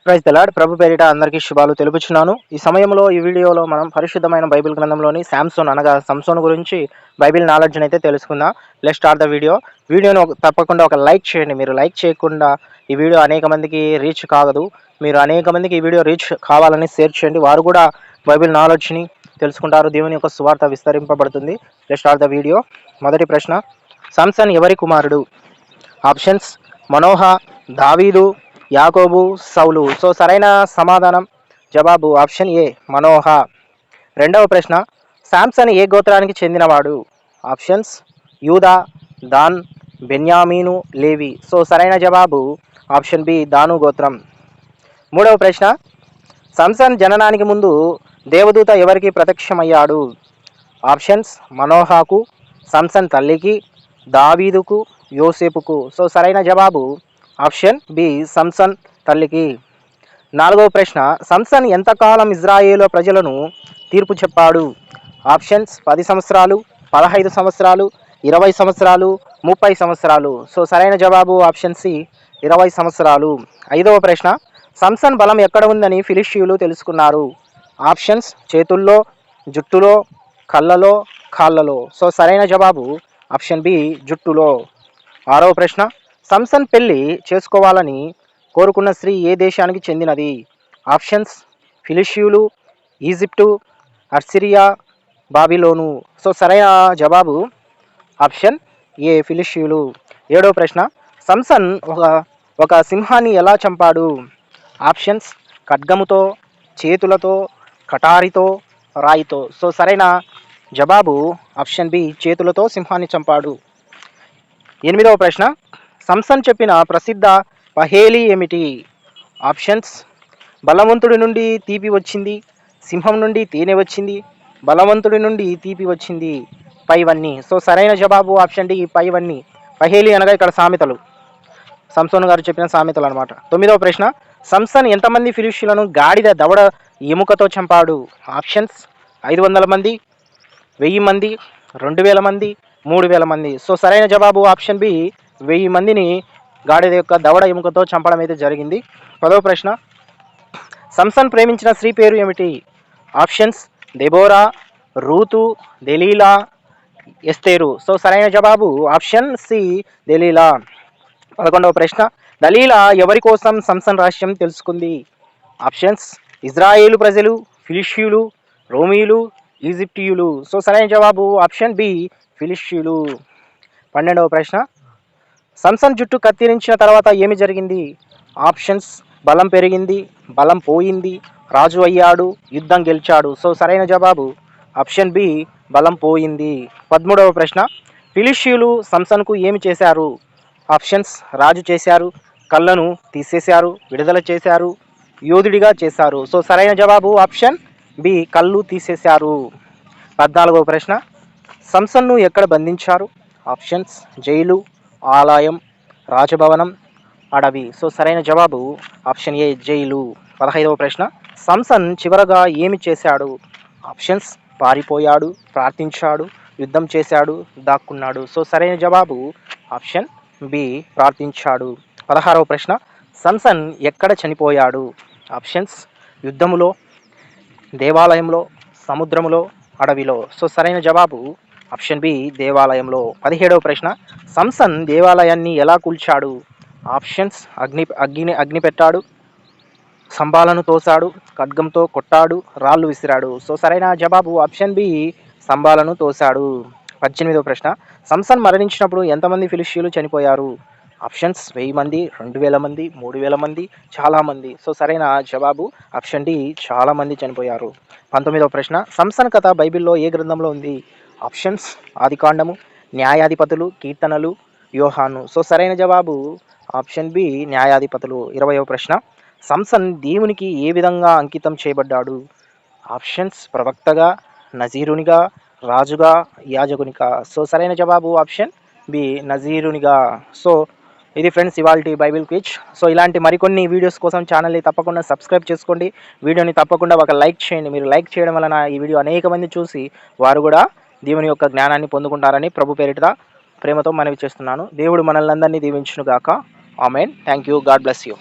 Praise the lord. ప్రభు పేరిట అందరికీ శుభాలు తెలుపుచున్నాను. ఈ సమయంలో ఈ వీడియోలో మనం పరిశుద్ధమైన బైబిల్ గ్రంథంలోని శాంసోన్ అనగా సంసోన్ గురించి బైబిల్ నాలెడ్జ్ని అయితే తెలుసుకుందాం. Let's start the video. వీడియోని తప్పకుండా ఒక లైక్ చేయండి. మీరు లైక్ చేయకుండా ఈ వీడియో అనేక మందికి రీచ్ కాగదు. మీరు అనేక మందికి ఈ వీడియో రీచ్ కావాలని షేర్ చేయండి. వారు కూడా బైబిల్ నాలెడ్జ్ని తెలుసుకుంటారు. దేవుని యొక్క సువార్త విస్తరింపబడుతుంది. Let's start the video. మొదటి ప్రశ్న, సంసన్ ఎవరి కుమారుడు? ఆప్షన్స్: మనోహ, దావీదు, యాకోబు, సౌలు. సో సరైన సమాధానం జవాబు ఆప్షన్ ఏ, మనోహ. రెండవ ప్రశ్న, శాంసన్ ఏ గోత్రానికి చెందినవాడు? ఆప్షన్స్: యూదా, దాన్, బెన్యామీను, లేవి. సో సరైన జవాబు ఆప్షన్ బి, దాను గోత్రం. మూడవ ప్రశ్న, సంసన్ జననానికి ముందు దేవదూత ఎవరికి ప్రత్యక్షమయ్యాడు? ఆప్షన్స్: మనోహకు, సంసన్ తల్లికి, దావీదుకు, యోసేపుకు. సో సరైన జవాబు ఆప్షన్ బి, సంసన్ తల్లికి. నాలుగవ ప్రశ్న, సంసన్ ఎంతకాలం ఇజ్రాయేలు ప్రజలను తీర్పు చెప్పాడు? ఆప్షన్స్: 10 సంవత్సరాలు, 15 సంవత్సరాలు, 20 సంవత్సరాలు, 30 సంవత్సరాలు. సో సరైన జవాబు ఆప్షన్ సి, 20 సంవత్సరాలు. ఐదవ ప్రశ్న, సంసన్ బలం ఎక్కడ ఉందని ఫిలిష్తీయులు తెలుసుకున్నారు? ఆప్షన్స్: చేతుల్లో, జుట్టులో, కళ్ళలో, కాళ్ళలో. సో సరైన జవాబు ఆప్షన్ బి, జుట్టులో. ఆరవ ప్రశ్న, సంసన్ పెళ్లి చేసుకోవాలని కోరుకున్న స్త్రీ ఏ దేశానికి చెందినది? ఆప్షన్స్: ఫిలిష్తీయులు, ఈజిప్టు, అర్సిరియా, బాబిలోను. సో సరైన జవాబు ఆప్షన్ ఏ, ఫిలిష్తీయులు. ఏడవ ప్రశ్న, సంసన్ ఒక సింహాన్ని ఎలా చంపాడు? ఆప్షన్స్: ఖడ్గముతో, చేతులతో, కటారితో, రాయితో. సో సరైన జవాబు ఆప్షన్ బి, చేతులతో సింహాన్ని చంపాడు. ఎనిమిదవ ప్రశ్న, సంసన్ చెప్పిన ప్రసిద్ధ పహేలి ఏమిటి? ఆప్షన్స్: బలవంతుడి నుండి తీపి వచ్చింది, సింహం నుండి తేనె వచ్చింది, బలవంతుడి నుండి తీపి వచ్చింది, పైవన్నీ. సో సరైన జవాబు ఆప్షన్ డి, పైవన్నీ. పహేలి అనగా ఇక్కడ సామెతలు, సంసోన్ గారు చెప్పిన సామెతలు అనమాట. తొమ్మిదవ ప్రశ్న, సంసన్ ఎంతమంది ఫిలిష్తీయులను గాడిద దవడ ఎముకతో చంపాడు? ఆప్షన్స్: 500 మంది, 1000 మంది, 2000 మంది, 3000 మంది. సో సరైన జవాబు ఆప్షన్ బి, 1000 మందిని గాడిద యొక్క దవడ ఎముకతో చంపడం అయితే జరిగింది. పదవ ప్రశ్న, సంసన్ ప్రేమించిన స్త్రీ పేరు ఏమిటి? ఆప్షన్స్: దెబోరా, రూతు, దెలీలా, ఎస్తేరు. సో సరైన జవాబు ఆప్షన్ సి, దెలీలా. 11వ ప్రశ్న, దలీలా ఎవరి కోసం సంసన్ రహస్యం తెలుసుకుంది? ఆప్షన్స్: ఇజ్రాయేలు ప్రజలు, ఫిలిష్తీయులు, రోమీయులు, ఈజిప్టియులు. సో సరైన జవాబు ఆప్షన్ బి, ఫిలిష్తీయులు. 12వ ప్రశ్న, సంసన్ జుట్టు కత్తిరించిన తర్వాత ఏమి జరిగింది? ఆప్షన్స్: బలం పెరిగింది, బలం పోయింది, రాజు అయ్యాడు, యుద్ధం గెలిచాడు. సో సరైన జవాబు ఆప్షన్ బి, బలం పోయింది. 13వ ప్రశ్న, ఫిలిష్తీయులు సంసన్కు ఏమి చేశారు? ఆప్షన్స్: రాజు చేశారు, కళ్ళను తీసేశారు, విడుదల చేశారు, యోధుడిగా చేశారు. సో సరైన జవాబు ఆప్షన్ బి, కళ్ళు తీసేశారు. 14వ ప్రశ్న, సంసన్ను ఎక్కడ బంధించారు? ఆప్షన్స్: జైలు, ఆలయం, రాజభవనం, అడవి. సో సరైన జవాబు ఆప్షన్ ఏ, జైలు. 15వ ప్రశ్న, సంసన్ చివరగా ఏమి చేశాడు? ఆప్షన్స్: పారిపోయాడు, ప్రార్థించాడు, యుద్ధం చేశాడు, దాక్కున్నాడు. సో సరైన జవాబు ఆప్షన్ బి, ప్రార్థించాడు. 16వ ప్రశ్న, సంసన్ ఎక్కడ చనిపోయాడు? ఆప్షన్స్: యుద్ధములో, దేవాలయంలో, సముద్రములో, అడవిలో. సో సరైన జవాబు ఆప్షన్ బి, దేవాలయంలో. 17వ ప్రశ్న, సంసన్ దేవాలయాన్ని ఎలా కూల్చాడు? ఆప్షన్స్: అగ్ని పెట్టాడు, స్తంభాలను తోశాడు, ఖడ్గంతో కొట్టాడు, రాళ్ళు విసిరాడు. సో సరైన జవాబు ఆప్షన్ బి, స్తంభాలను తోశాడు. 18వ ప్రశ్న, సంసన్ మరణించినప్పుడు ఎంతమంది ఫిలిష్తీయులు చనిపోయారు? ఆప్షన్స్: 1000 మంది, 2000 మంది, 3000 మంది, చాలామంది. సో సరైన జవాబు ఆప్షన్ డి, చాలామంది చనిపోయారు. 19వ ప్రశ్న, సంసన్ కథ బైబిల్లో ఏ గ్రంథంలో ఉంది? ఆప్షన్స్: ఆదికాండము, న్యాయాధిపతులు, కీర్తనలు, యోహాను. సో సరైన జవాబు ఆప్షన్ బి, న్యాయాధిపతులు. 20వ ప్రశ్న, సంసన్ దేవునికి ఏ విధంగా అంకితం చేయబడ్డాడు? ఆప్షన్స్: ప్రవక్తగా, నజీరునిగా, రాజుగా, యాజకునిగా. సో సరైన జవాబు ఆప్షన్ బి, నజీరునిగా. సో ఇది ఫ్రెండ్స్ ఇవాల్టి బైబిల్ క్విజ్. సో ఇలాంటి మరికొన్ని వీడియోస్ కోసం ఛానల్ని తప్పకుండా సబ్స్క్రైబ్ చేసుకోండి. వీడియోని తప్పకుండా ఒక లైక్ చేయండి. మీరు లైక్ చేయడం వలన ఈ వీడియో అనేక మంది చూసి వారు కూడా దేవుని యొక్క జ్ఞానాన్ని పొందుకుంటారని ప్రభు పేరిట ప్రేమతో మనవి చేస్తున్నాను. దేవుడు మనల్ని అందరినీ దీవించును గాక. Amen. Thank you. God bless you.